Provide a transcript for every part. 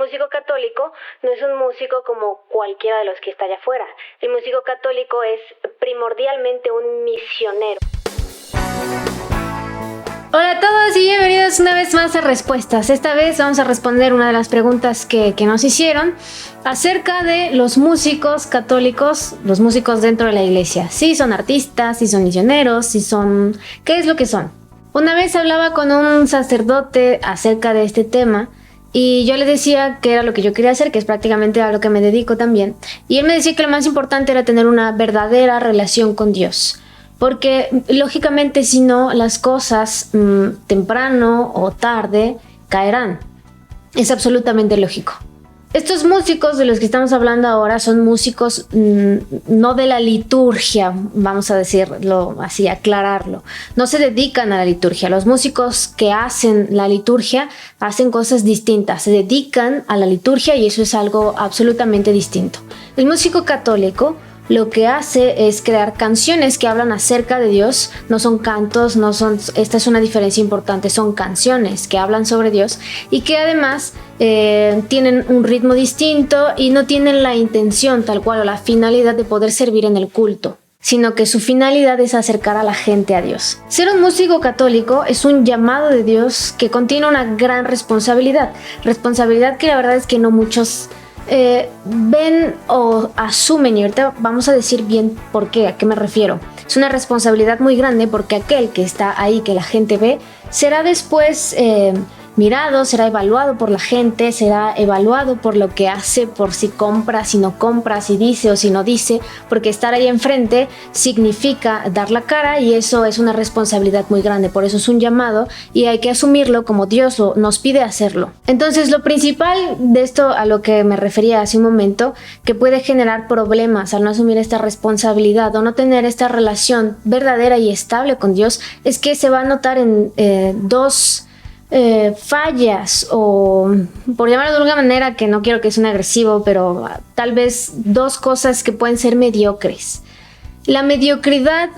músico católico no es un músico como cualquiera de los que está allá afuera. El músico católico es primordialmente un misionero. Hola a todos y bienvenidos una vez más a Respuestas. Esta vez vamos a responder una de las preguntas que nos hicieron acerca de los músicos católicos, los músicos dentro de la iglesia. Si son artistas, si son misioneros, si son... ¿Qué es lo que son? Una vez hablaba con un sacerdote acerca de este tema y yo le decía que era lo que yo quería hacer, que es prácticamente a lo que me dedico también. Y él me decía que lo más importante era tener una verdadera relación con Dios. Porque lógicamente si no, las cosas temprano o tarde caerán. Es absolutamente lógico. Estos músicos de los que estamos hablando ahora son músicos no de la liturgia, vamos a decirlo así, aclararlo. No se dedican a la liturgia. Los músicos que hacen la liturgia hacen cosas distintas. Se dedican a la liturgia y eso es algo absolutamente distinto. El músico católico lo que hace es crear canciones que hablan acerca de Dios. No son cantos, esta es una diferencia importante, son canciones que hablan sobre Dios y que además tienen un ritmo distinto y no tienen la intención tal cual o la finalidad de poder servir en el culto, sino que su finalidad es acercar a la gente a Dios. Ser un músico católico es un llamado de Dios que contiene una gran responsabilidad que la verdad es que no muchos ven o asumen, y ahorita vamos a decir bien por qué, a qué me refiero. Es una responsabilidad muy grande porque aquel que está ahí, que la gente ve, será después mirado, será evaluado por la gente, será evaluado por lo que hace, por si compra, si no compra, si dice o si no dice, porque estar ahí enfrente significa dar la cara y eso es una responsabilidad muy grande. Por eso es un llamado y hay que asumirlo como Dios nos pide hacerlo. Entonces lo principal de esto a lo que me refería hace un momento, que puede generar problemas al no asumir esta responsabilidad o no tener esta relación verdadera y estable con Dios, es que se va a notar en dos fallas, o por llamarlo de alguna manera, que no quiero que suene agresivo, pero tal vez dos cosas que pueden ser mediocres. La mediocridad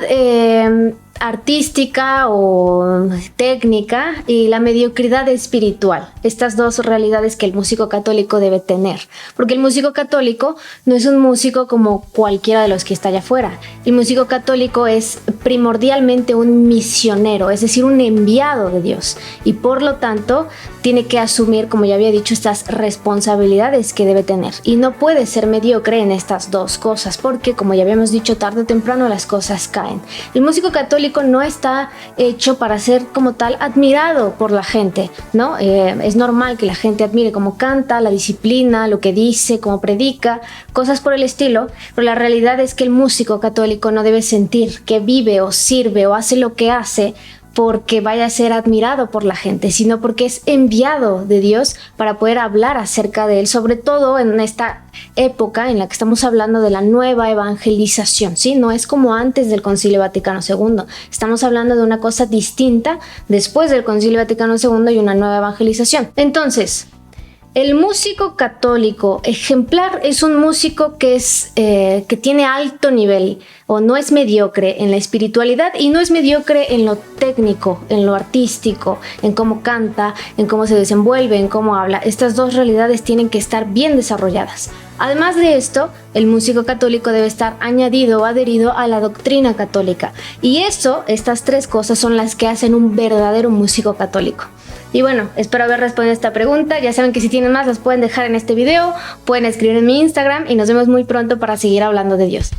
artística o técnica y la mediocridad espiritual. Estas dos realidades que el músico católico debe tener. Porque el músico católico no es un músico como cualquiera de los que está allá afuera. El músico católico es primordialmente un misionero, es decir, un enviado de Dios. Y por lo tanto, tiene que asumir, como ya había dicho, estas responsabilidades que debe tener. Y no puede ser mediocre en estas dos cosas, porque como ya habíamos dicho, tarde o temprano las cosas caen. El músico católico no está hecho para ser como tal admirado por la gente, ¿no? Es normal que la gente admire cómo canta, la disciplina, lo que dice, cómo predica, cosas por el estilo, pero la realidad es que el músico católico no debe sentir que vive o sirve o hace lo que hace porque vaya a ser admirado por la gente, sino porque es enviado de Dios para poder hablar acerca de Él, sobre todo en esta época en la que estamos hablando de la nueva evangelización, ¿sí? No es como antes del Concilio Vaticano II, estamos hablando de una cosa distinta después del Concilio Vaticano II y una nueva evangelización. Entonces, el músico católico ejemplar es un músico que tiene alto nivel o no es mediocre en la espiritualidad y no es mediocre en lo técnico, en lo artístico, en cómo canta, en cómo se desenvuelve, en cómo habla. Estas dos realidades tienen que estar bien desarrolladas. Además de esto, el músico católico debe estar añadido o adherido a la doctrina católica. Y estas tres cosas son las que hacen un verdadero músico católico. Y bueno, espero haber respondido a esta pregunta. Ya saben que si tienen más las pueden dejar en este video, pueden escribir en mi Instagram y nos vemos muy pronto para seguir hablando de Dios.